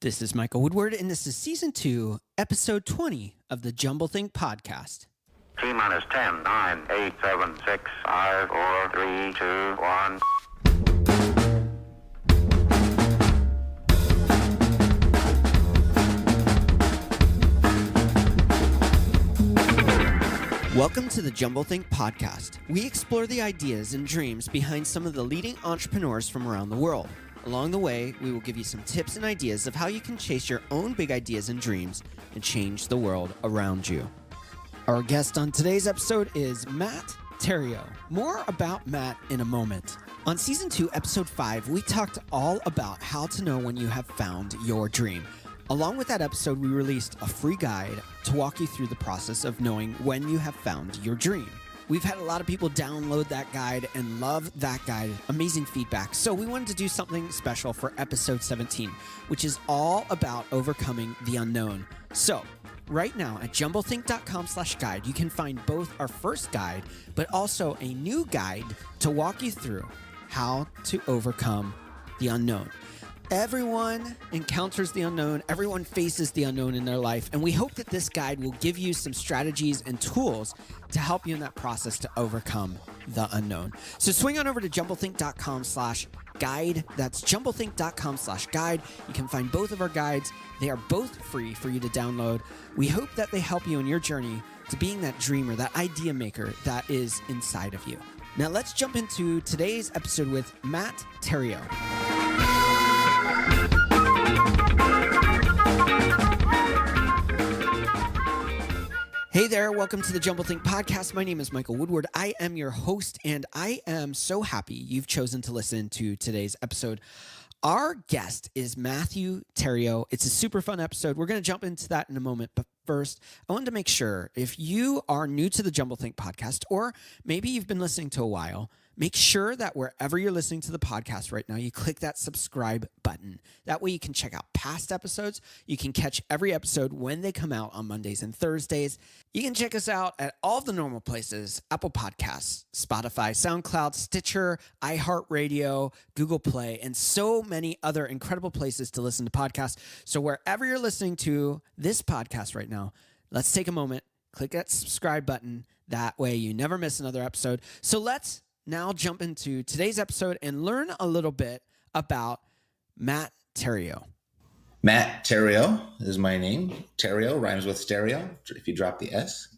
This is Michael Woodward, and this is Season 2, Episode 20 of the Jumblethink Podcast. T-minus 10, 9, 8, 7, 6, 5, 4, 3, 2, 1. Welcome to the Jumblethink Podcast. We explore the ideas and dreams behind some of the leading entrepreneurs from around the world. Along the way, we will give you some tips and ideas of how you can chase your own big ideas and dreams and change the world around you. Our guest on today's episode is Matt Theriault. More about Matt in a moment. On Season 2, Episode 5, we talked all about how to know when you have found your dream. Along with that episode, we released a free guide to walk you through the process of knowing when you have found your dream. We've had a lot of people download that guide and love that guide. Amazing feedback. So we wanted to do something special for episode 17, which is all about overcoming the unknown. So right now at jumblethink.com/guide, you can find both our first guide, but also a new guide to walk you through how to overcome the unknown. Everyone encounters the unknown. Everyone faces the unknown in their life. And we hope that this guide will give you some strategies and tools to help you in that process to overcome the unknown. So swing on over to jumblethink.com/guide. That's jumblethink.com/guide. You can find both of our guides. They are both free for you to download. We hope that they help you in your journey to being that dreamer, that idea maker that is inside of you. Now let's jump into today's episode with Matt Theriault. Hey there, welcome to the Jumblethink Podcast. My name is Michael Woodward. I am your host, and I am so happy you've chosen to listen to today's episode. Our guest is Matthew Theriault. It's a super fun episode. We're going to jump into that in a moment, but first, I wanted to make sure if you are new to the Jumblethink Podcast, or maybe you've been listening to a while, make sure that wherever you're listening to the podcast right now, you click that subscribe button. That way you can check out past episodes. You can catch every episode when they come out on Mondays and Thursdays. You can check us out at all of the normal places: Apple Podcasts, Spotify, SoundCloud, Stitcher, iHeartRadio, Google Play, and so many other incredible places to listen to podcasts. So wherever you're listening to this podcast right now, let's take a moment, click that subscribe button. That way you never miss another episode. So let's now jump into today's episode and learn a little bit about Matt Theriault. Matt Theriault is my name. Theriault rhymes with stereo if you drop the S.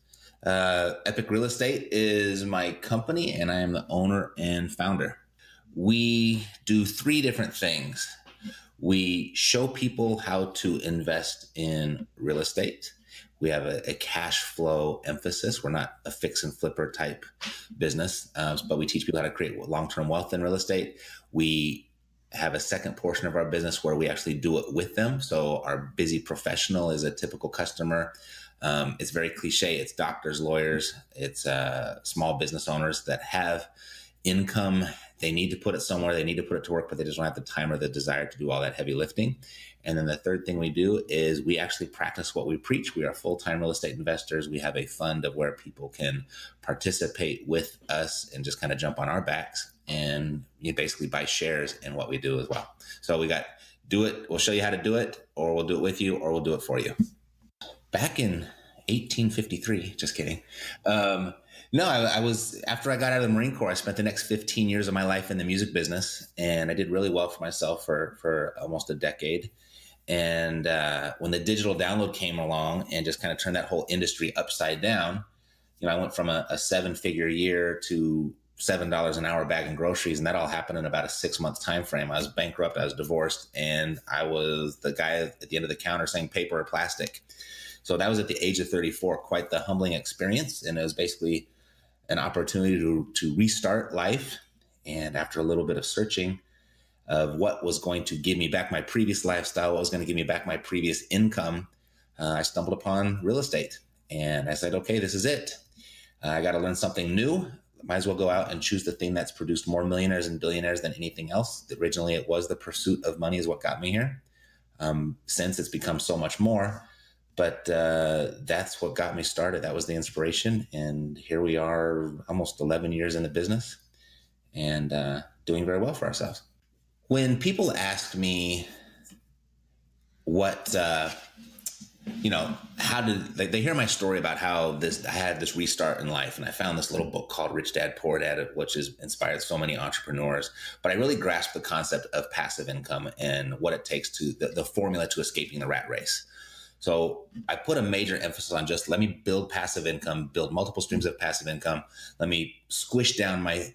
Epic Real Estate is my company, and I am the owner and founder. We do three different things. We show people how to invest in real estate. We have a cash flow emphasis. We're not a fix and flipper type business, but we teach people how to create long-term wealth in real estate. We have a second portion of our business where we actually do it with them. So our busy professional is a typical customer. It's very cliche. It's doctors, lawyers, it's small business owners that have income. They need to put it somewhere. They need to put it to work, but they just don't have the time or the desire to do all that heavy lifting. And then the third thing we do is we actually practice what we preach. We are full-time real estate investors. We have a fund of where people can participate with us and just kind of jump on our backs, and you basically buy shares in what we do as well. So we got do it. We'll show you how to do it, or we'll do it with you, or we'll do it for you. Back in 1853, just kidding. No, I was, after I got out of the Marine Corps, I spent the next 15 years of my life in the music business, and I did really well for myself for almost a decade. And when the digital download came along and just kind of turned that whole industry upside down, I went from a 7-figure year to $7 an hour bagging groceries, and that all happened in about a 6-month time frame. I was bankrupt, I was divorced, and I was the guy at the end of the counter saying paper or plastic. So that was at the age of 34, quite the humbling experience, and it was basically an opportunity to restart life. And after a little bit of searching of what was going to give me back my previous lifestyle, what was going to give me back my previous income, I stumbled upon real estate. And I said, okay, this is it. I got to learn something new. Might as well go out and choose the thing that's produced more millionaires and billionaires than anything else. Originally, it was the pursuit of money is what got me here. Since it's become so much more. But that's what got me started. That was the inspiration. And here we are almost 11 years in the business and doing very well for ourselves. When people ask me what, how did they hear my story about how I had this restart in life, and I found this little book called Rich Dad Poor Dad, which has inspired so many entrepreneurs. But I really grasped the concept of passive income and what it takes to the formula to escaping the rat race. So I put a major emphasis on just let me build passive income, build multiple streams of passive income. Let me squish down my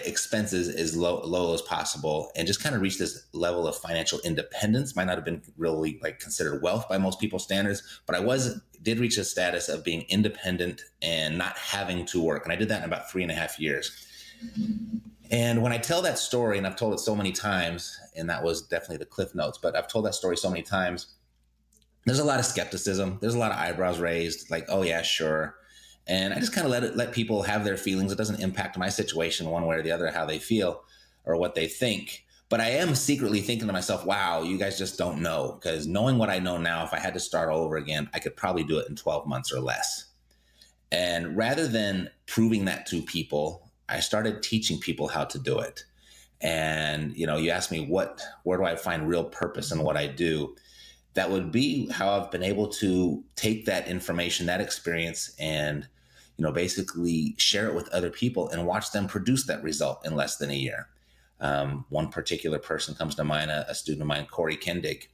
expenses as low as possible, and just kind of reach this level of financial independence. Might not have been really considered wealth by most people's standards, but I did reach a status of being independent and not having to work. And I did that in about 3.5 years. And when I tell that story, and I've told it so many times, and that was definitely the Cliff Notes, but I've told that story so many times, there's a lot of skepticism. There's a lot of eyebrows raised, like, oh yeah, sure. And I just kind of let people have their feelings. It doesn't impact my situation one way or the other, how they feel or what they think. But I am secretly thinking to myself, wow, you guys just don't know. Because knowing what I know now, if I had to start all over again, I could probably do it in 12 months or less. And rather than proving that to people, I started teaching people how to do it. And, you asked me, where do I find real purpose in what I do? That would be how I've been able to take that information, that experience, and, basically share it with other people and watch them produce that result in less than a year. One particular person comes to mind, a student of mine, Corey Kendig,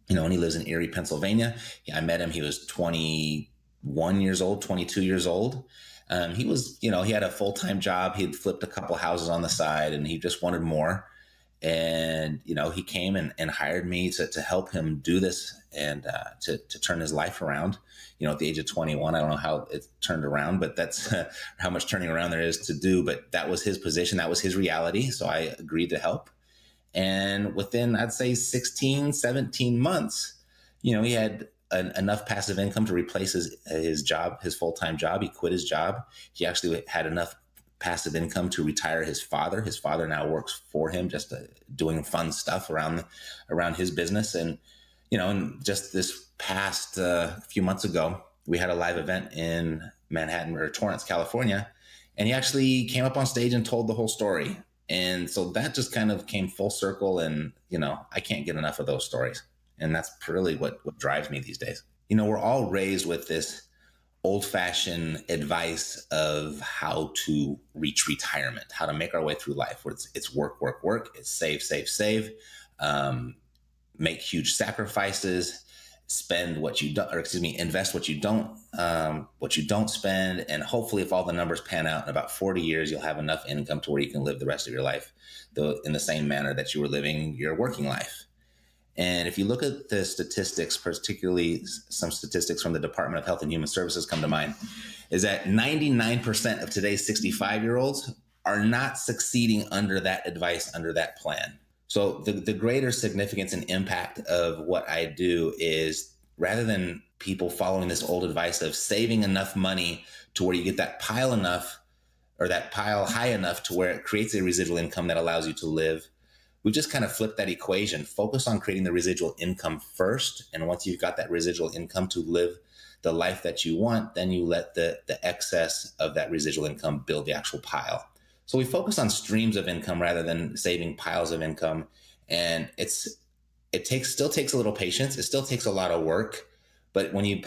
and he lives in Erie, Pennsylvania. I met him. He was 21 years old, 22 years old. He was, he had a full-time job. He'd flipped a couple houses on the side, and he just wanted more. And, he came and hired me to help him do this and to turn his life around. At the age of 21, I don't know how it turned around, but that's how much turning around there is to do. But that was his position. That was his reality. So I agreed to help. And within, I'd say 16, 17 months, he had enough passive income to replace his job, his full-time job. He quit his job. He actually had enough passive income to retire his father. His father now works for him, just doing fun stuff around his business. And, and just this past few months ago, we had a live event in Manhattan or Torrance, California. And he actually came up on stage and told the whole story. And so that just kind of came full circle. And, I can't get enough of those stories. And that's really what drives me these days. We're all raised with this old-fashioned advice of how to reach retirement, how to make our way through life, where it's work, work, work. It's save, make huge sacrifices, spend what you don't, invest what you don't spend. And hopefully if all the numbers pan out in about 40 years, you'll have enough income to where you can live the rest of your life in the same manner that you were living your working life. And if you look at the statistics, particularly some statistics from the Department of Health and Human Services come to mind, is that 99% of today's 65-year-olds are not succeeding under that advice, under that plan. So the greater significance and impact of what I do is, rather than people following this old advice of saving enough money to where you get that pile enough, or that pile high enough to where it creates a residual income that allows you to live, we've just kind of flipped that equation. Focus on creating the residual income first. And once you've got that residual income to live the life that you want, then you let the excess of that residual income build the actual pile. So we focus on streams of income rather than saving piles of income. And it still takes a little patience. It still takes a lot of work. But when you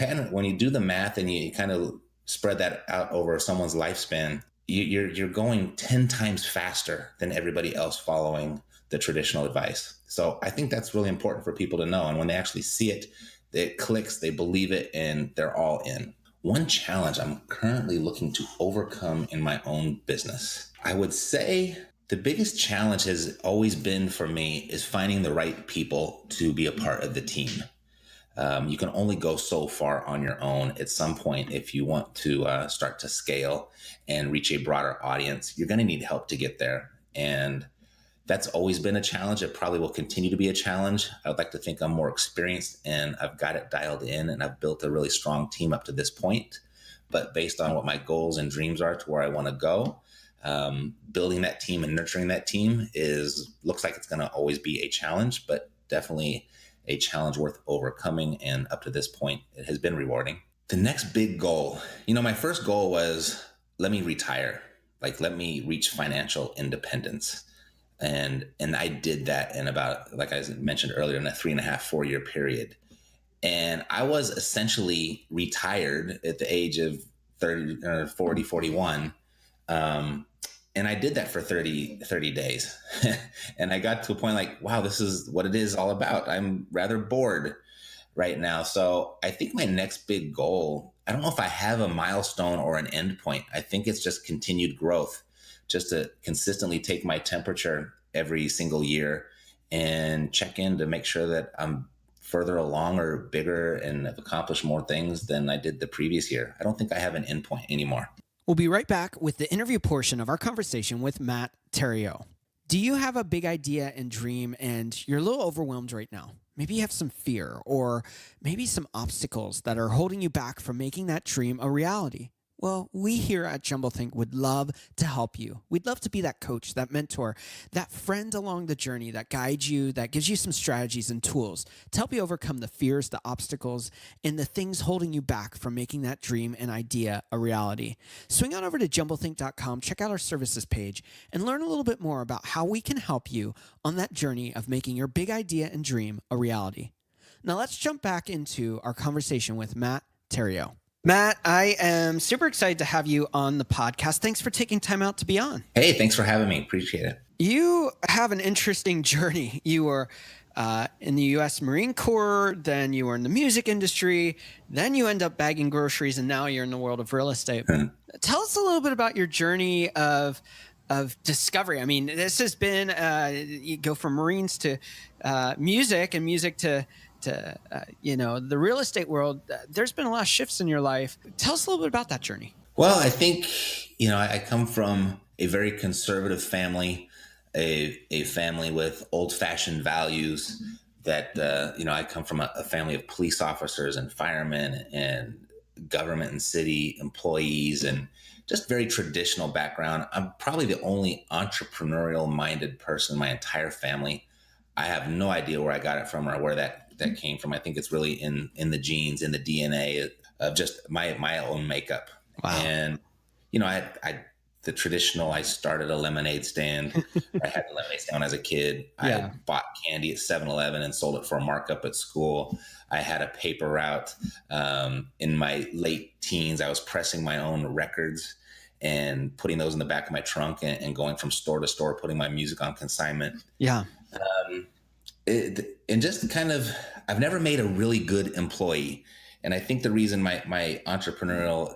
do the math and you kind of spread that out over someone's lifespan, you're going 10 times faster than everybody else following the traditional advice. So I think that's really important for people to know. And when they actually see it, it clicks, they believe it, and they're all in. One challenge I'm currently looking to overcome in my own business, I would say the biggest challenge has always been for me is finding the right people to be a part of the team. You can only go so far on your own. At some point, if you want to start to scale and reach a broader audience, you're going to need help to get there. And that's always been a challenge. It probably will continue to be a challenge. I would like to think I'm more experienced and I've got it dialed in and I've built a really strong team up to this point. But based on what my goals and dreams are to where I want to go, building that team and nurturing that team looks like it's going to always be a challenge, but definitely a challenge worth overcoming. And up to this point, it has been rewarding. The next big goal, my first goal was, let me retire. Let me reach financial independence. And I did that in about, like I mentioned earlier, in a 3.5, 4 year period. And I was essentially retired at the age of 30 or 40, 41. Um, and I did that for 30 days. And I got to a point like, wow, this is what it is all about. I'm rather bored right now. So I think my next big goal, I don't know if I have a milestone or an end point. I think it's just continued growth, just to consistently take my temperature every single year and check in to make sure that I'm further along or bigger and have accomplished more things than I did the previous year. I don't think I have an endpoint anymore. We'll be right back with the interview portion of our conversation with Matt Theriault. Do you have a big idea and dream and you're a little overwhelmed right now? Maybe you have some fear or maybe some obstacles that are holding you back from making that dream a reality. Well, we here at Jumblethink would love to help you. We'd love to be that coach, that mentor, that friend along the journey that guides you, that gives you some strategies and tools to help you overcome the fears, the obstacles, and the things holding you back from making that dream and idea a reality. Swing on over to jumblethink.com, check out our services page, and learn a little bit more about how we can help you on that journey of making your big idea and dream a reality. Now let's jump back into our conversation with Matt Theriault. Matt, I am super excited to have you on the podcast. Thanks for taking time out to be on. Hey, thanks for having me. Appreciate it. You have an interesting journey. You were in the U.S. Marine Corps, then you were in the music industry, then you end up bagging groceries, and now you're in the world of real estate. Tell us a little bit about your journey of discovery. I mean, this has been, you go from Marines to music and music to the real estate world. There's been a lot of shifts in your life. Tell us a little bit about that journey. Well, I think, I come from a very conservative family, a family with old fashioned values that, I come from a family of police officers and firemen and government and city employees and just very traditional background. I'm probably the only entrepreneurial minded person in my entire family. I have no idea where I got it from or where that came from. I think it's really in the genes, in the DNA of just my own makeup. Wow. And, the traditional, I started a lemonade stand. I had a lemonade stand when I was a kid. Yeah. I bought candy at 7-Eleven and sold it for a markup at school. I had a paper route. In my late teens, I was pressing my own records and putting those in the back of my trunk and going from store to store, putting my music on consignment. Yeah. And just kind of, I've never made a really good employee. And I think the reason my entrepreneurial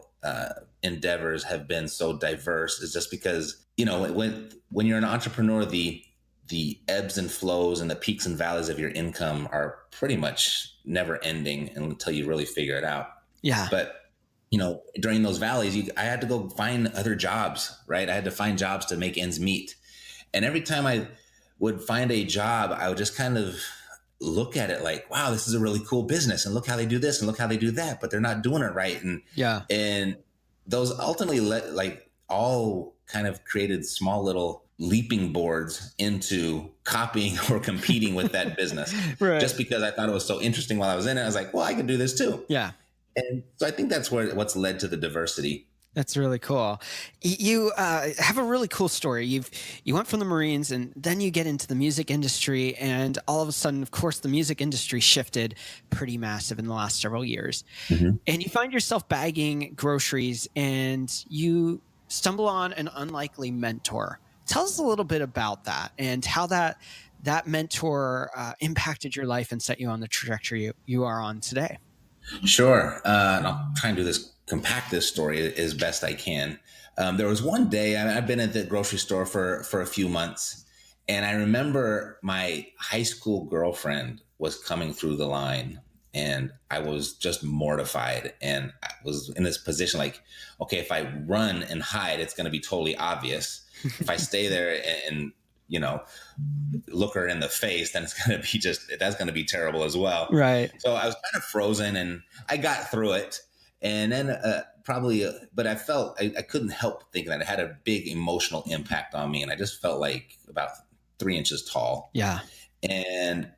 endeavors have been so diverse is just because, when you're an entrepreneur, the ebbs and flows and the peaks and valleys of your income are pretty much never ending until you really figure it out. Yeah. But, during those valleys, I had to go find other jobs, right? I had to find jobs to make ends meet. And every time I would find a job, I would just kind of look at it like, wow, this is a really cool business. And look how they do this and look how they do that, but they're not doing it right. And those ultimately all kind of created small little leaping boards into copying or competing with that business. Right. Just because I thought it was so interesting while I was in it. I was like, well, I could do this too. Yeah. And so I think that's what's led to the diversity. That's really cool. You have a really cool story. You went from the Marines and then you get into the music industry, and all of a sudden, of course, the music industry shifted pretty massive in the last several years. Mm-hmm. And you find yourself bagging groceries and you stumble on an unlikely mentor. Tell us a little bit about that and how that mentor impacted your life and set you on the trajectory you are on today. Sure. And I'll try and compact this story as best I can. There was one day, I've been at the grocery store for a few months, and I remember my high school girlfriend was coming through the line, and I was just mortified. And I was in this position like, okay, if I run and hide, it's going to be totally obvious. If I stay there and look her in the face, then that's going to be terrible as well. Right. So I was kind of frozen, and I got through it. And then but I felt I couldn't help thinking that it had a big emotional impact on me. And I just felt like about 3 inches tall. Yeah. And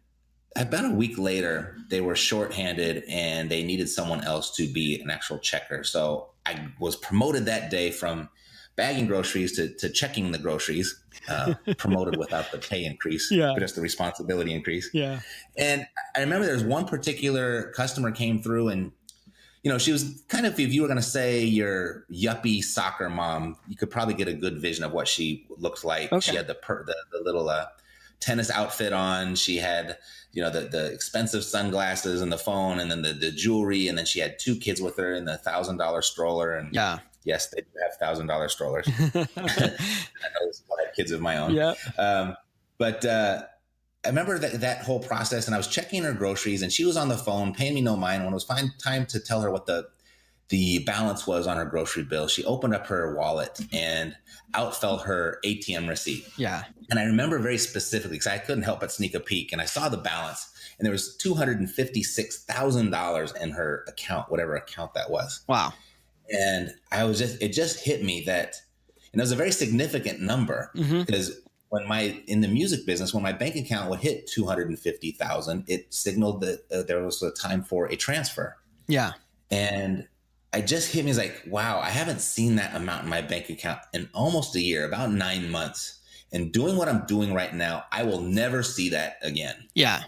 about a week later, they were shorthanded and they needed someone else to be an actual checker. So I was promoted that day from bagging groceries to checking the groceries, promoted without the pay increase, Yeah. but just the responsibility increase. Yeah. And I remember there was one particular customer came through, and she was kind of, if you were going to say your yuppie soccer mom, you could probably get a good vision of what she looked like. Okay. She had the little tennis outfit on. She had, the expensive sunglasses and the phone, and then the jewelry. And then she had 2 kids with her in the $1,000 stroller. And Yeah. yes, they do have $1,000 strollers. I know I have kids of my own. Yeah. But I remember that whole process, and I was checking her groceries, and she was on the phone paying me no mind. When it was time to tell her what the balance was on her grocery bill, she opened up her wallet, and out fell her ATM receipt. Yeah. And I remember very specifically, because I couldn't help but sneak a peek, and I saw the balance, and there was $256,000 in her account, whatever account that was. Wow. And it just hit me that, and it was a very significant number, because in the music business, when my bank account would hit 250,000, it signaled that there was a time for a transfer. Yeah. And it just hit me as like, wow, I haven't seen that amount in my bank account in almost a year, about 9 months. And doing what I'm doing right now, I will never see that again. Yeah.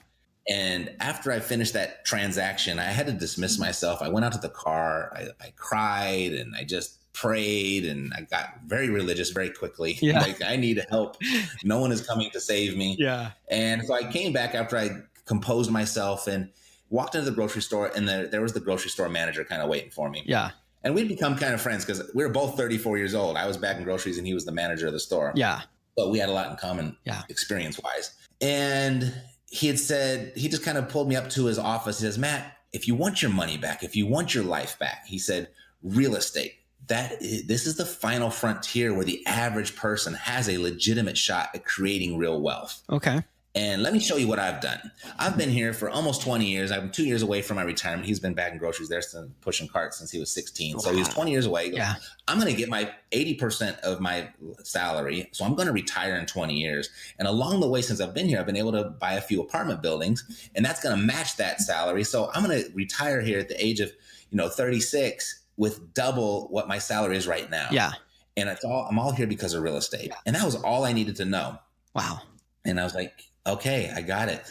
And after I finished that transaction, I had to dismiss myself. I went out to the car, I cried, and I just prayed, and I got very religious very quickly. Yeah. Like, I need help. No one is coming to save me. Yeah. And so I came back after I composed myself and walked into the grocery store, and there was the grocery store manager kind of waiting for me. Yeah. And we'd become kind of friends because we were both 34 years old. I was bagging groceries, and he was the manager of the store. Yeah. But we had a lot in common, experience-wise. And he just kind of pulled me up to his office. He says, Matt, if you want your money back, if you want your life back, he said, real estate, this is the final frontier where the average person has a legitimate shot at creating real wealth. Okay. And let me show you what I've done. I've been here for almost 20 years. I'm 2 years away from my retirement. He's been bagging groceries there, pushing carts since he was 16. So he's 20 years away. Yeah. I'm going to get my 80% of my salary. So I'm going to retire in 20 years. And along the way, since I've been here, I've been able to buy a few apartment buildings, and that's going to match that salary. So I'm going to retire here at the age of, 36 with double what my salary is right now. Yeah. And I'm all here because of real estate. Yeah. And that was all I needed to know. Wow. And I was like, okay, I got it.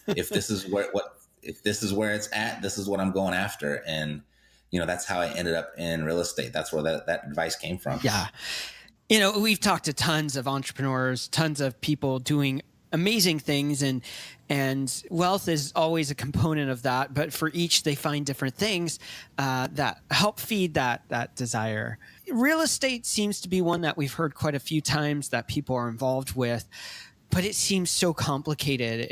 If this is where it's at, this is what I'm going after. And, that's how I ended up in real estate. That's where that advice came from. Yeah. We've talked to tons of entrepreneurs, tons of people doing amazing things, and wealth is always a component of that. But for each, they find different things that help feed that desire. Real estate seems to be one that we've heard quite a few times that people are involved with. But it seems so complicated.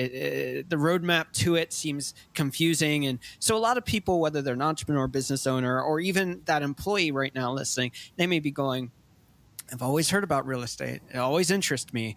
The roadmap to it seems confusing. And so a lot of people, whether they're an entrepreneur, business owner, or even that employee right now listening, they may be going, I've always heard about real estate. It always interests me.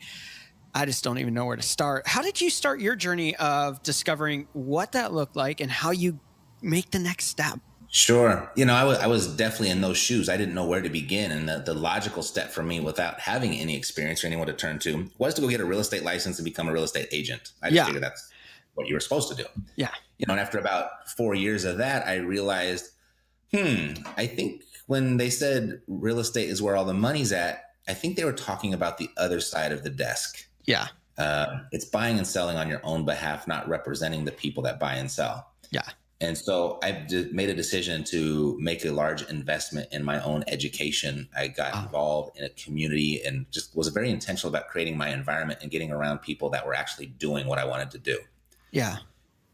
I just don't even know where to start. How did you start your journey of discovering what that looked like and how you make the next step? Sure. I was definitely in those shoes. I didn't know where to begin. And the logical step for me, without having any experience or anyone to turn to, was to go get a real estate license and become a real estate agent. I just figured that's what you were supposed to do. Yeah. And after about 4 years of that, I realized, I think when they said real estate is where all the money's at, I think they were talking about the other side of the desk. Yeah. It's buying and selling on your own behalf, not representing the people that buy and sell. Yeah. And so I made a decision to make a large investment in my own education. I got involved in a community and just was very intentional about creating my environment and getting around people that were actually doing what I wanted to do. Yeah.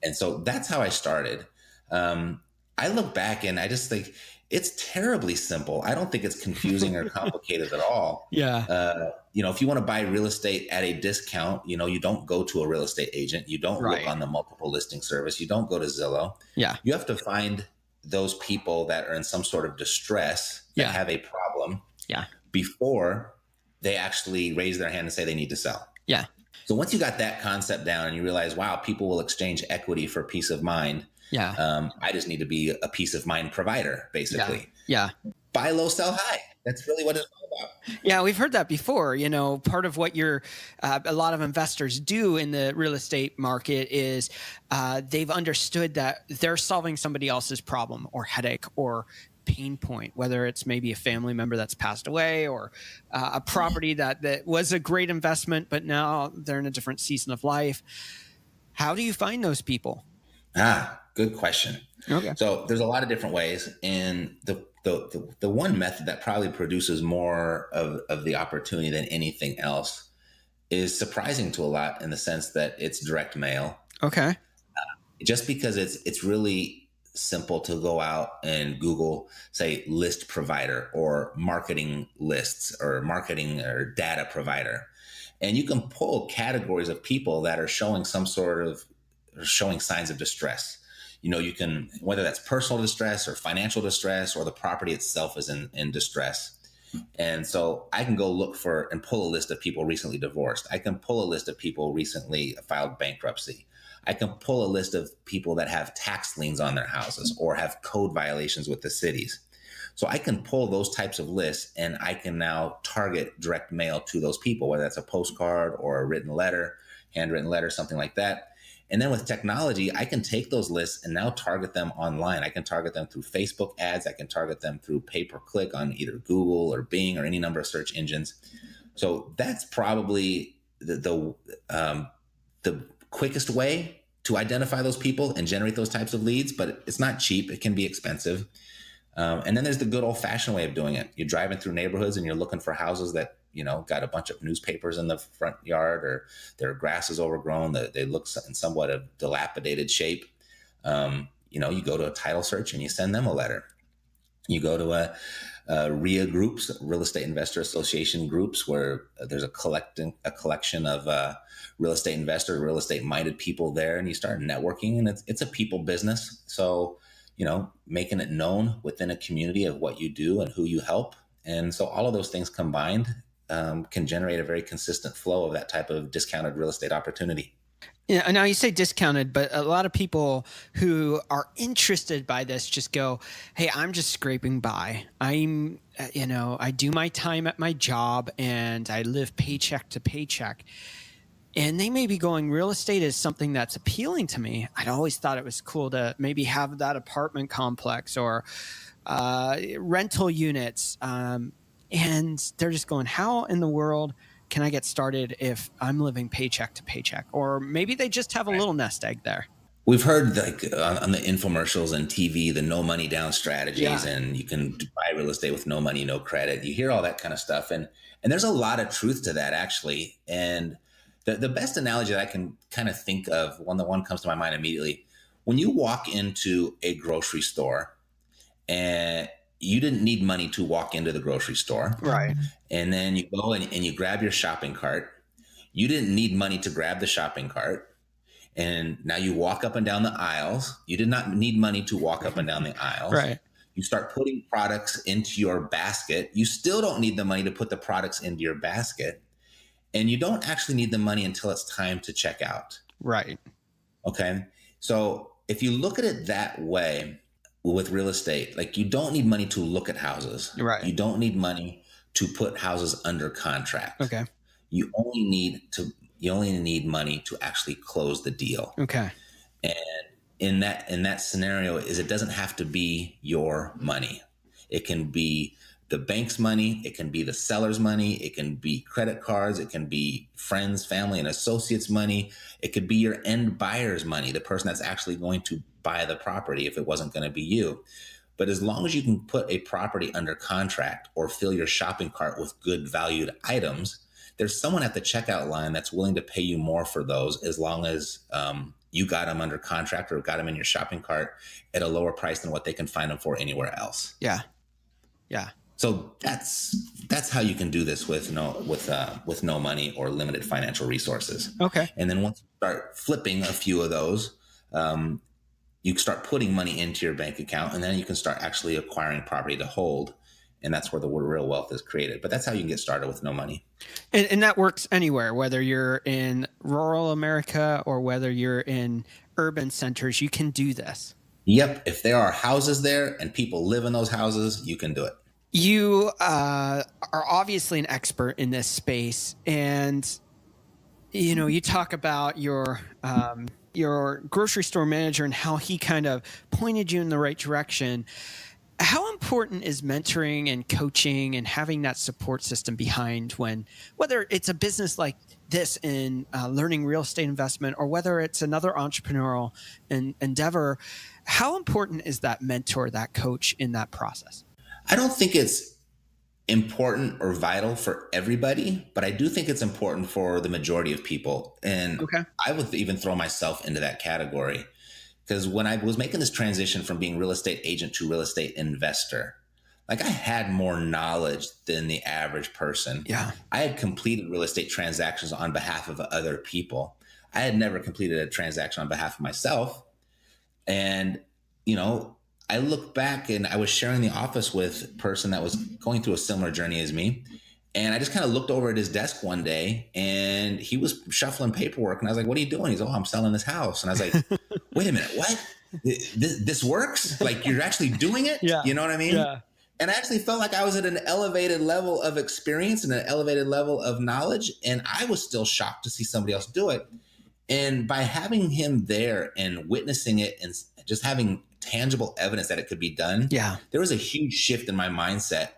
And so that's how I started. I look back and I just think it's terribly simple. I don't think it's confusing or complicated at all. Yeah. If you want to buy real estate at a discount, you don't go to a real estate agent. You don't look on the multiple listing service. You don't go to Zillow. Yeah. You have to find those people that are in some sort of distress, that have a problem, before they actually raise their hand and say they need to sell. Yeah. So once you got that concept down and you realize, wow, people will exchange equity for peace of mind. Yeah. I just need to be a peace of mind provider, basically. Yeah. Buy low, sell high. That's really what it's all about. Yeah, we've heard that before. Part of what a lot of investors do in the real estate market is they've understood that they're solving somebody else's problem or headache or pain point, whether it's maybe a family member that's passed away or a property that was a great investment, but now they're in a different season of life. How do you find those people? Good question. Okay. So there's a lot of different ways, and the one method that probably produces more of the opportunity than anything else is surprising to a lot, in the sense that it's direct mail. Okay. Just because it's really simple to go out and Google, say, list provider or marketing lists or marketing or data provider. And you can pull categories of people that are showing showing signs of distress. You can, whether that's personal distress or financial distress, or the property itself is in distress. And so I can go look for and pull a list of people recently divorced. I can pull a list of people recently filed bankruptcy. I can pull a list of people that have tax liens on their houses or have code violations with the cities. So I can pull those types of lists, and I can now target direct mail to those people, whether that's a postcard or a written letter, handwritten letter, something like that. And then with technology, I can take those lists and now target them online. I can target them through Facebook ads. I can target them through pay-per-click on either Google or Bing or any number of search engines. So that's probably the quickest way to identify those people and generate those types of leads, but it's not cheap. It can be expensive. And then there's the good old-fashioned way of doing it. You're driving through neighborhoods and you're looking for houses that got a bunch of newspapers in the front yard, or their grass is overgrown, that they look in somewhat of dilapidated shape. You go to a title search and you send them a letter. You go to RIA groups, Real Estate Investor Association groups, where there's a collection of real estate investors, real estate minded people there, and you start networking, and it's a people business. So, making it known within a community of what you do and who you help. And so all of those things combined can generate a very consistent flow of that type of discounted real estate opportunity. Yeah. Now you say discounted, but a lot of people who are interested by this just go, "Hey, I'm just scraping by. I do my time at my job and I live paycheck to paycheck." And they may be going, real estate is something that's appealing to me. I'd always thought it was cool to maybe have that apartment complex or rental units. And they're just going, how in the world can I get started if I'm living paycheck to paycheck? Or maybe they just have a little nest egg there. We've heard on the infomercials and TV, the no money down strategies, and you can buy real estate with no money, no credit. You hear all that kind of stuff. And there's a lot of truth to that, actually. And the best analogy that I can kind of think of, one comes to my mind immediately. When you walk into a grocery store, and you didn't need money to walk into the grocery store. Right. And then you go and you grab your shopping cart. You didn't need money to grab the shopping cart. And now you walk up and down the aisles. You did not need money to walk up and down the aisles. Right. You start putting products into your basket. You still don't need the money to put the products into your basket. And you don't actually need the money until it's time to check out. Right. Okay. So if you look at it that way, with real estate, like, you don't need money to look at houses. Right. You don't need money to put houses under contract. Okay. You only need money to actually close the deal. Okay. And in that scenario, it doesn't have to be your money. It can be the bank's money. It can be the seller's money. It can be credit cards. It can be friends, family, and associates' money. It could be your end buyer's money, the person that's actually going to buy the property if it wasn't going to be you. But as long as you can put a property under contract or fill your shopping cart with good valued items, there's someone at the checkout line that's willing to pay you more for those, as long as you got them under contract or got them in your shopping cart at a lower price than what they can find them for anywhere else. Yeah. Yeah. So that's how you can do this with no money or limited financial resources. Okay. And then once you start flipping a few of those, you start putting money into your bank account, and then you can start actually acquiring property to hold. And that's where the real wealth is created. But that's how you can get started with no money. And that works anywhere, whether you're in rural America or whether you're in urban centers, you can do this. Yep. If there are houses there and people live in those houses, you can do it. You are obviously an expert in this space, and you talk about your grocery store manager and how he kind of pointed you in the right direction. How important is mentoring and coaching and having that support system behind whether it's a business like this in learning real estate investment or whether it's another entrepreneurial endeavor? How important is that mentor, that coach in that process? I don't think it's important or vital for everybody, but I do think it's important for the majority of people. And Okay. I would even throw myself into that category because when I was making this transition from being real estate agent to real estate investor, like I had more knowledge than the average person. Yeah. I had completed real estate transactions on behalf of other people. I had never completed a transaction on behalf of myself. And, you know, I look back and I was sharing the office with a person that was going through a similar journey as me. And I just kind of looked over at his desk one day and he was shuffling paperwork. And I was like, what are you doing? He's, oh, I'm selling this house. And I was like, wait a minute, what? This works? Like you're actually doing it? Yeah. You know what I mean? Yeah. And I actually felt like I was at an elevated level of experience and an elevated level of knowledge. And I was still shocked to see somebody else do it. And by having him there and witnessing it and just having tangible evidence that it could be done, Yeah. there was a huge shift in my mindset.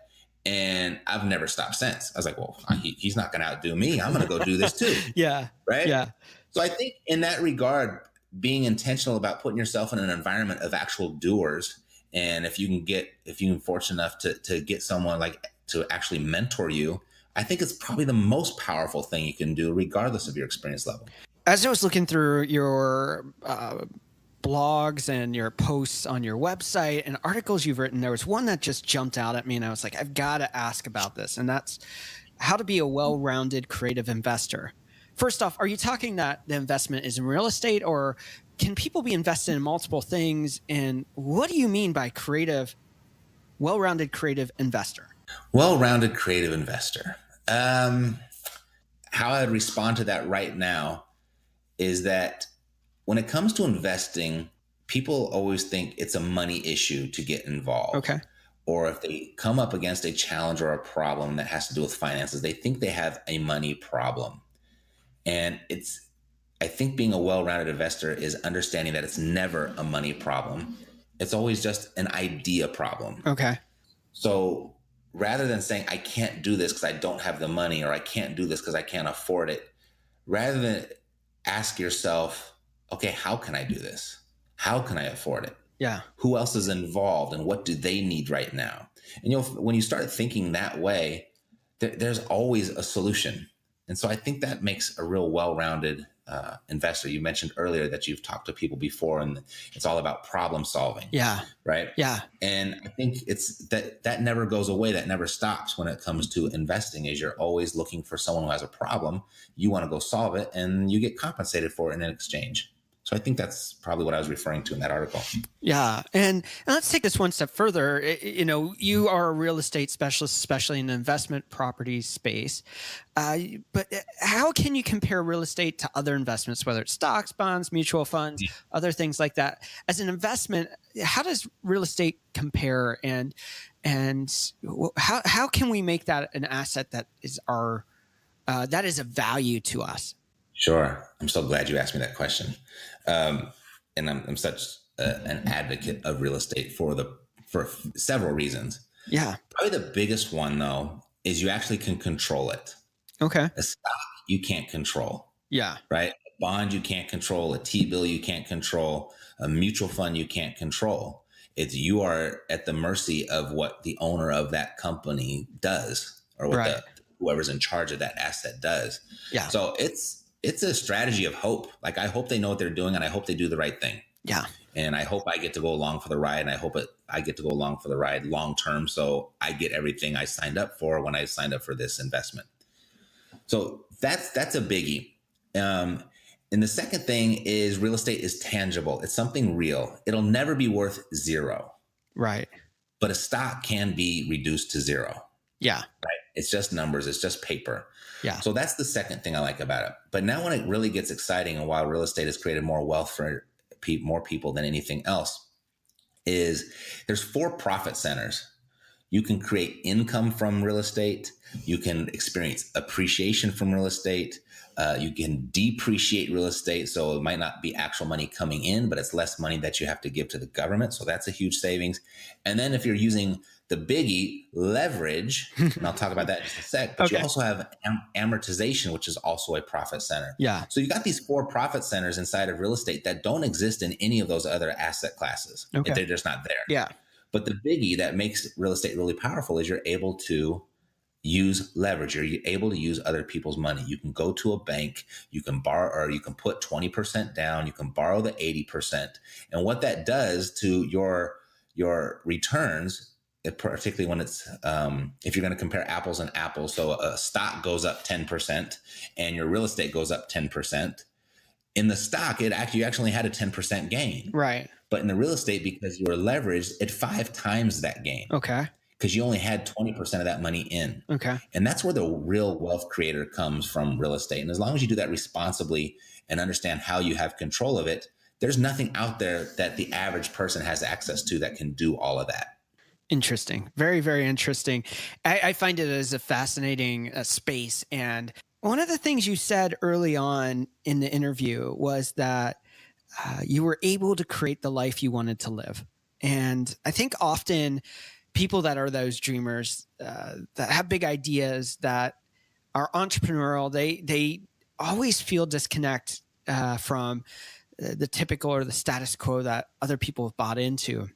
And I've never stopped since. I was like, well, he's not going to outdo me. I'm going to go do this too. Yeah. Right. Yeah. So I think in that regard, being intentional about putting yourself in an environment of actual doers. And if you're fortunate enough to get someone like to actually mentor you, I think it's probably the most powerful thing you can do, regardless of your experience level. As I was looking through your blogs and your posts on your website and articles you've written, there was one that just jumped out at me and I was like, I've got to ask about this. And that's how to be a well-rounded creative investor. First off, are you talking that the investment is in real estate or can people be invested in multiple things? And what do you mean by well-rounded creative investor? Well-rounded creative investor. How I'd respond to that right now is that when it comes to investing, people always think it's a money issue to get involved. Okay. Or if they come up against a challenge or a problem that has to do with finances, they think they have a money problem. And I think being a well-rounded investor is understanding that it's never a money problem. It's always just an idea problem. Okay. So rather than saying, I can't do this because I don't have the money, or I can't do this because I can't afford it, rather than ask yourself, okay, how can I do this? How can I afford it? Yeah. Who else is involved and what do they need right now? And when you start thinking that way, there's always a solution. And so I think that makes a real well-rounded investor. You mentioned earlier that you've talked to people before and it's all about problem solving. Yeah. Right. Yeah. And I think it's that never goes away. That never stops when it comes to investing, is you're always looking for someone who has a problem. You want to go solve it and you get compensated for it in exchange. So I think that's probably what I was referring to in that article. Yeah. And let's take this one step further. You are a real estate specialist, especially in the investment property space. But how can you compare real estate to other investments, whether it's stocks, bonds, mutual funds, other things like that? As an investment, how does real estate compare? And how can we make that an asset that is that is of value to us? Sure. I'm so glad you asked me that question. And I'm such an advocate of real estate for several reasons. Yeah. Probably the biggest one, though, is you actually can control it. Okay. A stock you can't control. Yeah. Right. A bond you can't control. A T-bill you can't control. A mutual fund you can't control. You are at the mercy of what the owner of that company does, or what whoever's in charge of that asset does. Yeah. So it's a strategy of hope. Like, I hope they know what they're doing and I hope they do the right thing. Yeah. And I hope I get to go along for the ride, and I hope I get to go along for the ride long term. So I get everything I signed up for when I signed up for this investment. So that's a biggie. And the second thing is real estate is tangible. It's something real. It'll never be worth zero. Right. But a stock can be reduced to zero. Yeah. Right. It's just numbers. It's just paper. Yeah. So that's the second thing I like about it. But now when it really gets exciting, and while real estate has created more wealth for more people than anything else, is there's 4 profit centers. You can create income from real estate. You can experience appreciation from real estate. You can depreciate real estate. So it might not be actual money coming in, but it's less money that you have to give to the government. So that's a huge savings. And then if you're using the biggie, leverage, and I'll talk about that in just a sec, but you also have amortization, which is also a profit center. Yeah. So you got these 4 profit centers inside of real estate that don't exist in any of those other asset classes. Okay. They're just not there. Yeah. But the biggie that makes real estate really powerful is you're able to use leverage. You're able to use other people's money. You can go to a bank, you can borrow, or you can put 20% down, you can borrow the 80%. And what that does to your returns, particularly when it's, if you're going to compare apples and apples, so a stock goes up 10% and your real estate goes up 10%. In the stock, you actually had a 10% gain. Right. But in the real estate, because you were leveraged, it 5 times that gain. Okay. Because you only had 20% of that money in. Okay. And that's where the real wealth creator comes from real estate. And as long as you do that responsibly and understand how you have control of it, there's nothing out there that the average person has access to that can do all of that. Interesting. Very, very interesting. I find it as a fascinating space. And one of the things you said early on in the interview was that you were able to create the life you wanted to live. And I think often people that are those dreamers that have big ideas, that are entrepreneurial, they always feel disconnect from the typical or the status quo that other people have bought into.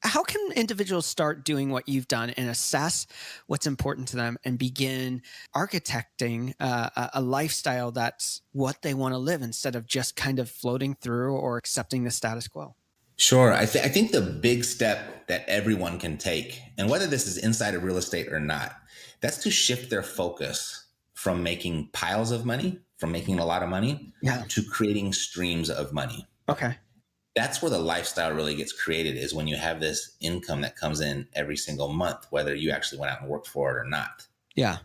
How can individuals start doing what you've done and assess what's important to them and begin architecting a lifestyle that's what they want to live instead of just kind of floating through or accepting the status quo? Sure. I think the big step that everyone can take, and whether this is inside of real estate or not, that's to shift their focus from making piles of money, from making a lot of money, to creating streams of money. Okay. That's where the lifestyle really gets created, is when you have this income that comes in every single month, whether you actually went out and worked for it or not. Yeah.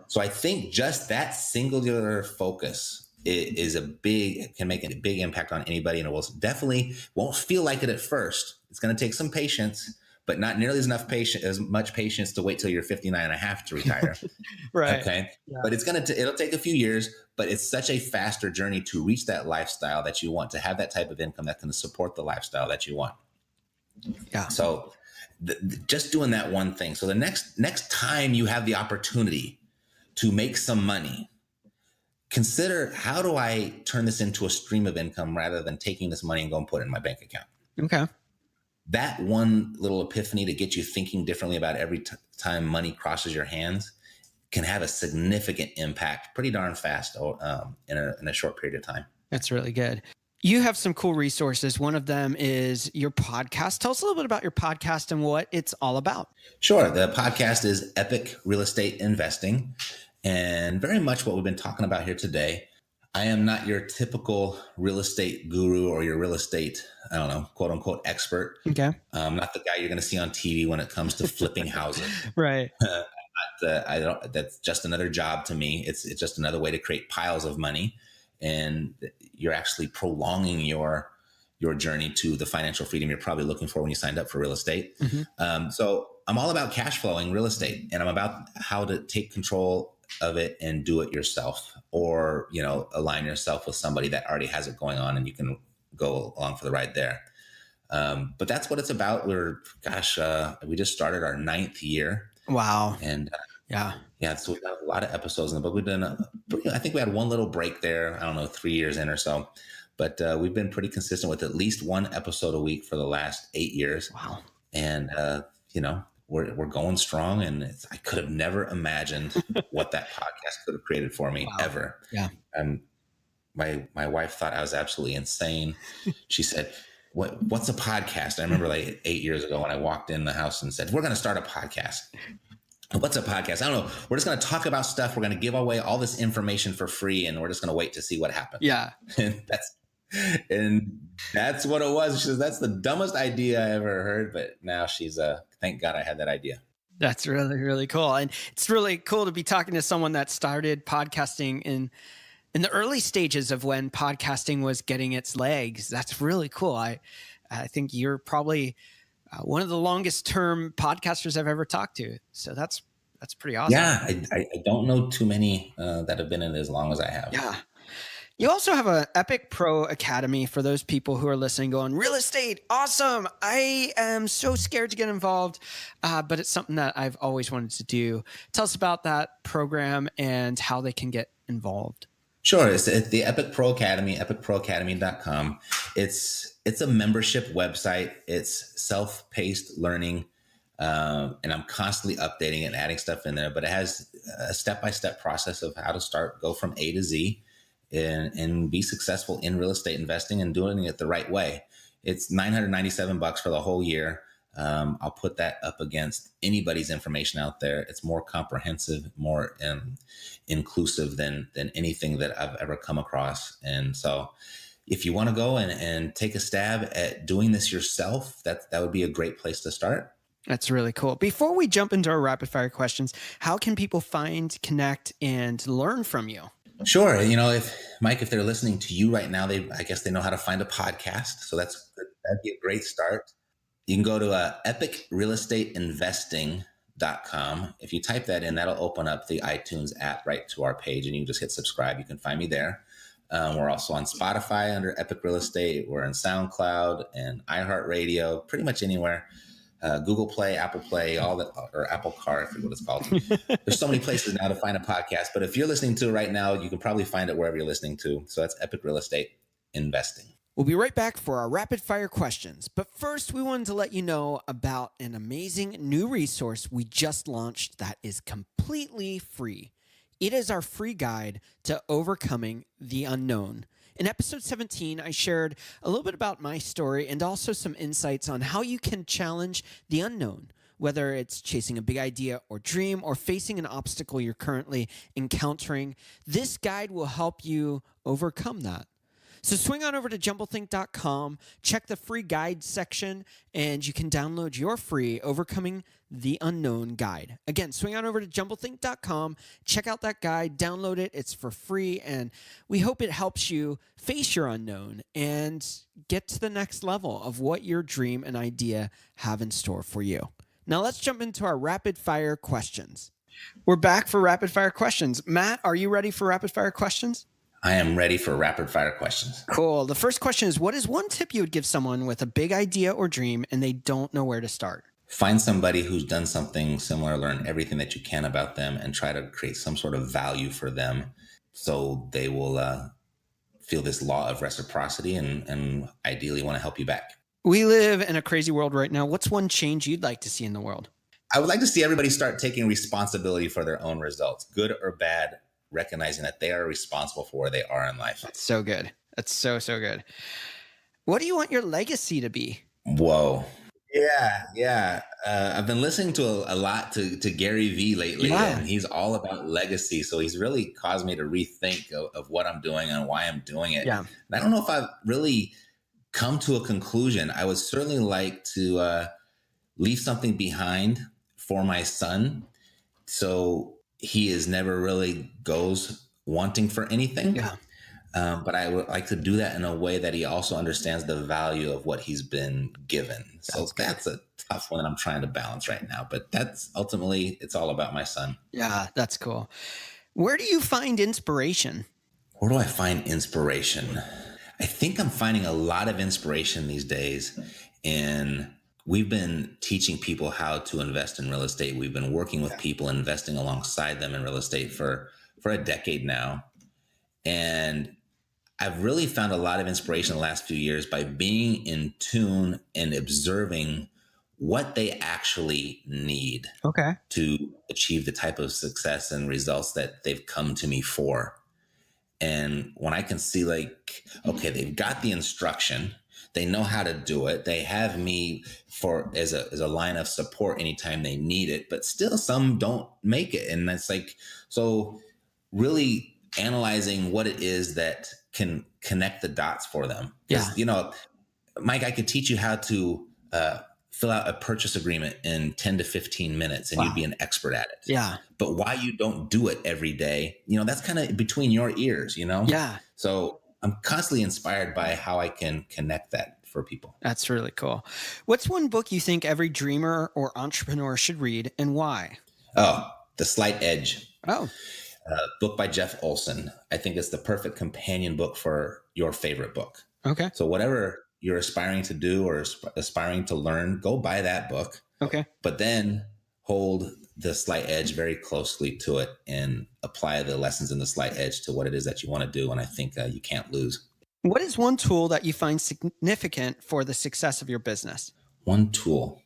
So I think just that singular focus can make a big impact on anybody, and it will definitely won't feel like it at first. It's going to take some patience, but not nearly as much patience to wait till you're 59 and a half to retire. Right. Okay. Yeah. But it'll take a few years, but it's such a faster journey to reach that lifestyle that you want, to have that type of income that can support the lifestyle that you want. Yeah. So just doing that one thing. So the next time you have the opportunity to make some money, consider, how do I turn this into a stream of income rather than taking this money and go and put it in my bank account? Okay. That one little epiphany to get you thinking differently about every time money crosses your hands can have a significant impact pretty darn fast in a short period of time. That's really good. You have some cool resources. One of them is your podcast. Tell us a little bit about your podcast and what it's all about. Sure. The podcast is Epic Real Estate Investing. And very much what we've been talking about here today. I am not your typical real estate guru or your real estate, I don't know, quote unquote expert. Okay. I'm not the guy you're going to see on TV when it comes to flipping houses. Right. That's just another job to me. It's just another way to create piles of money. And you're actually prolonging your journey to the financial freedom you're probably looking for when you signed up for real estate. Mm-hmm. So I'm all about cash flowing real estate, and I'm about how to take control of it and do it yourself, or, align yourself with somebody that already has it going on and you can go along for the ride there. But that's what it's about. We just started our 9th year. Wow. And yeah. So we've got a lot of episodes in the book. We've done, I think we had one little break there, 3 years in or so, but we've been pretty consistent with at least one episode a week for the last 8 years. Wow. And, we're going strong, and I could have never imagined what that podcast could have created for me. Wow. Ever. Yeah. My wife thought I was absolutely insane. She said, what's a podcast? I remember like 8 years ago when I walked in the house and said, we're going to start a podcast. What's a podcast? I don't know. We're just going to talk about stuff. We're going to give away all this information for free, and we're just going to wait to see what happens. Yeah. And that's what it was. She says, that's the dumbest idea I ever heard. But now she's thank God I had that idea. That's really, really cool. And it's really cool to be talking to someone that started podcasting in the early stages of when podcasting was getting its legs. That's really cool. I think you're probably one of the longest term podcasters I've ever talked to. So that's pretty awesome. Yeah, I don't know too many that have been in it as long as I have. Yeah. You also have an Epic Pro Academy for those people who are listening going, real estate, awesome. I am so scared to get involved, but it's something that I've always wanted to do. Tell us about that program and how they can get involved. Sure. It's the Epic Pro Academy, epicproacademy.com. It's a membership website. It's self-paced learning. And I'm constantly updating it and adding stuff in there, but it has a step-by-step process of how to start, go from A to Z and be successful in real estate investing and doing it the right way. It's $997 for the whole year. I'll put that up against anybody's information out there. It's more comprehensive, more inclusive than anything that I've ever come across. And so if you want to go and take a stab at doing this yourself, that would be a great place to start. That's really cool. Before we jump into our rapid fire questions, how can people find, connect, and learn from you? Sure. If they're listening to you right now, I guess they know how to find a podcast. So that'd be a great start. You can go to epicrealestateinvesting.com. If you type that in, that'll open up the iTunes app right to our page, and you can just hit subscribe. You can find me there. We're also on Spotify under Epic Real Estate. We're in SoundCloud and iHeartRadio, pretty much anywhere. Google Play, Apple Play, all that, or Apple Car, I forget what it's called. There's so many places now to find a podcast, but if you're listening to it right now, you can probably find it wherever you're listening to. So that's Epic Real Estate Investing. We'll be right back for our rapid fire questions. But first, we wanted to let you know about an amazing new resource we just launched that is completely free. It is our free guide to overcoming the unknown. In episode 17, I shared a little bit about my story and also some insights on how you can challenge the unknown, whether it's chasing a big idea or dream or facing an obstacle you're currently encountering. This guide will help you overcome that. So swing on over to jumblethink.com, check the free guide section, and you can download your free Overcoming the Unknown guide. Again, swing on over to jumblethink.com, check out that guide, download it. It's for free, and we hope it helps you face your unknown and get to the next level of what your dream and idea have in store for you. Now let's jump into our rapid fire questions. We're back for rapid fire questions. Matt, are you ready for rapid fire questions? I am ready for rapid fire questions. Cool. The first question is, what is one tip you would give someone with a big idea or dream and they don't know where to start? Find somebody who's done something similar, learn everything that you can about them, and try to create some sort of value for them so they will feel this law of reciprocity and ideally want to help you back. We live in a crazy world right now. What's one change you'd like to see in the world? I would like to see everybody start taking responsibility for their own results, good or bad, recognizing that they are responsible for where they are in life. That's so good. That's so good. What do you want your legacy to be? Whoa. Yeah. I've been listening to a lot to Gary Vee lately, and he's all about legacy. So he's really caused me to rethink of what I'm doing and why I'm doing it. Yeah. And I don't know if I've really come to a conclusion. I would certainly like to leave something behind for my son, so he is never really goes wanting for anything. Yeah. But I would like to do that in a way that he also understands the value of what he's been given. So that's a tough one that I'm trying to balance right now. But that's ultimately, it's all about my son. Yeah, that's cool. Where do you find inspiration? Where do I find inspiration? I think I'm finding a lot of inspiration these days in we've been teaching people how to invest in real estate. We've been working with people, investing alongside them in real estate for a decade now. And I've really found a lot of inspiration in the last few years by being in tune and observing what they actually need to achieve the type of success and results that they've come to me for. And when I can see okay, they've got the instruction, they know how to do it. They have me as a line of support anytime they need it, but still some don't make it. And that's so really analyzing what it is that can connect the dots for them. Yeah. Mike, I could teach you how to fill out a purchase agreement in 10 to 15 minutes and you'd be an expert at it. Yeah. But why you don't do it every day, that's kind of between your ears, Yeah. So I'm constantly inspired by how I can connect that for people. That's really cool. What's one book you think every dreamer or entrepreneur should read, and why? Oh, The Slight Edge. Oh, Book by Jeff Olson. I think it's the perfect companion book for your favorite book. okay. So whatever you're aspiring to do or aspiring to learn, go buy that book. Okay. But then hold the Slight Edge very closely to it and apply the lessons in the Slight Edge to what it is that you want to do. And I think you can't lose. What is one tool that you find significant for the success of your business? One tool.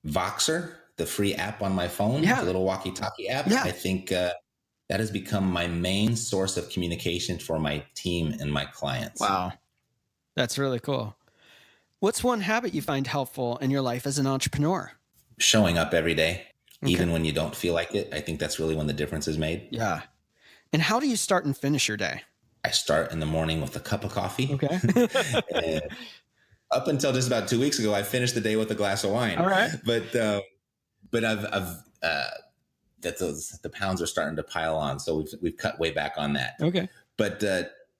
Voxer, the free app on my phone, Yeah. the little walkie-talkie app. Yeah. I think that has become my main source of communication for my team and my clients. Wow. That's really cool. What's one habit you find helpful in your life as an entrepreneur? Showing up every day, Okay. even when you don't feel like it. I think that's really when the difference is made. Yeah. And how do you start and finish your day? I start in the morning with a cup of coffee. Okay. And up until just about 2 weeks ago, I finished the day with a glass of wine. All right. But I've the pounds are starting to pile on, so we've cut way back on that. Okay. But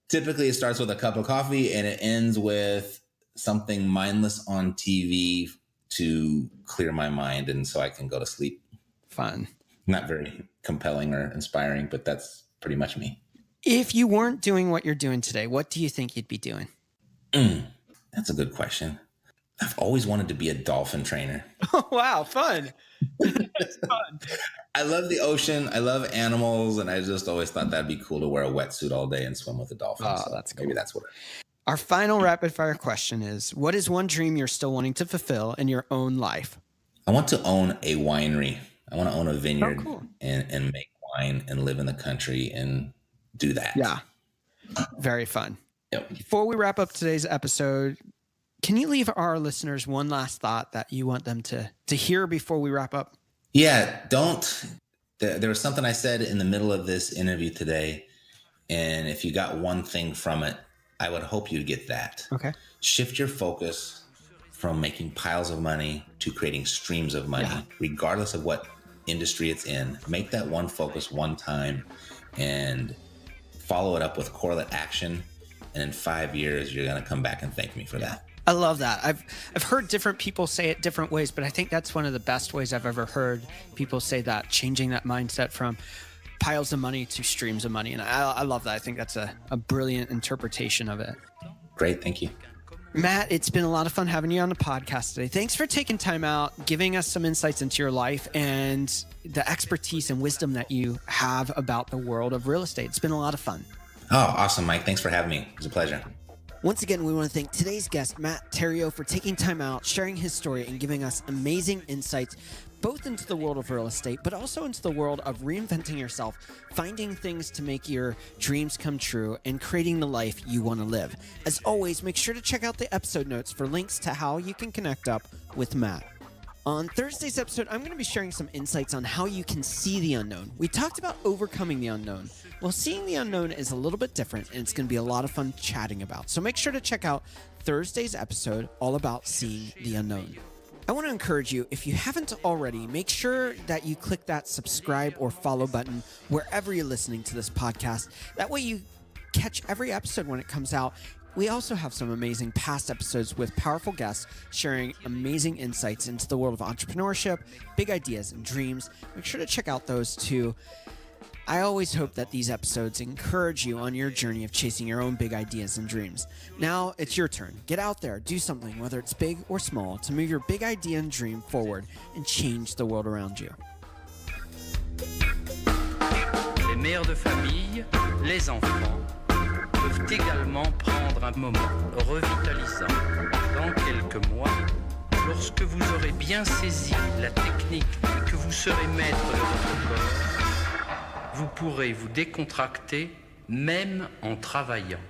typically, it starts with a cup of coffee and it ends with something mindless on TV to clear my mind, and so I can go to sleep. Fun. Not very compelling or inspiring, but that's pretty much me. If you weren't doing what you're doing today, what do you think you'd be doing? That's a good question. I've always wanted to be a dolphin trainer. Oh, wow. Fun. That's fun. I love the ocean. I love animals. And I just always thought that'd be cool to wear a wetsuit all day and swim with a dolphin. Oh, So that's cool. maybe that's what Our final rapid fire question is, what is one dream you're still wanting to fulfill in your own life? I want to own a winery. I want to own a vineyard cool. and make wine and live in the country and do that. Yeah. Very fun. Yep. Before we wrap up today's episode, can you leave our listeners one last thought that you want them to hear before we wrap up? Yeah. There was something I said in the middle of this interview today. And if you got one thing from it, I would hope you'd get that. Okay. Shift your focus from making piles of money to creating streams of money, regardless of what industry it's in. Make that one focus one time and follow it up with correlate action. And in 5 years, you're going to come back and thank me for that. I love that. I've heard different people say it different ways, but I think that's one of the best ways I've ever heard people say that, changing that mindset from piles of money to streams of money. And I love that. I think that's a brilliant interpretation of it. Great. Thank you. Matt, it's been a lot of fun having you on the podcast today. Thanks for taking time out, giving us some insights into your life and the expertise and wisdom that you have about the world of real estate. It's been a lot of fun. Oh, awesome, Mike. Thanks for having me. It was a pleasure. Once again, we want to thank today's guest, Matt Theriault, for taking time out, sharing his story, and giving us amazing insights, both into the world of real estate, but also into the world of reinventing yourself, finding things to make your dreams come true, and creating the life you want to live. As always, make sure to check out the episode notes for links to how you can connect up with Matt. On Thursday's episode, I'm going to be sharing some insights on how you can see the unknown. We talked about overcoming the unknown. Well, seeing the unknown is a little bit different, and it's going to be a lot of fun chatting about. So make sure to check out Thursday's episode all about seeing the unknown. I want to encourage you, if you haven't already, make sure that you click that subscribe or follow button wherever you're listening to this podcast. That way you catch every episode when it comes out. We also have some amazing past episodes with powerful guests sharing amazing insights into the world of entrepreneurship, big ideas, and dreams. Make sure to check out those too. I always hope that these episodes encourage you on your journey of chasing your own big ideas and dreams. Now it's your turn. Get out there, do something, whether it's big or small, to move your big idea and dream forward and change the world around you. Les mères de famille, les enfants, peuvent également prendre un moment revitalisant dans quelques mois, lorsque vous aurez bien saisi la technique et que vous serez maître de votre corps. Vous pourrez vous décontracter même en travaillant.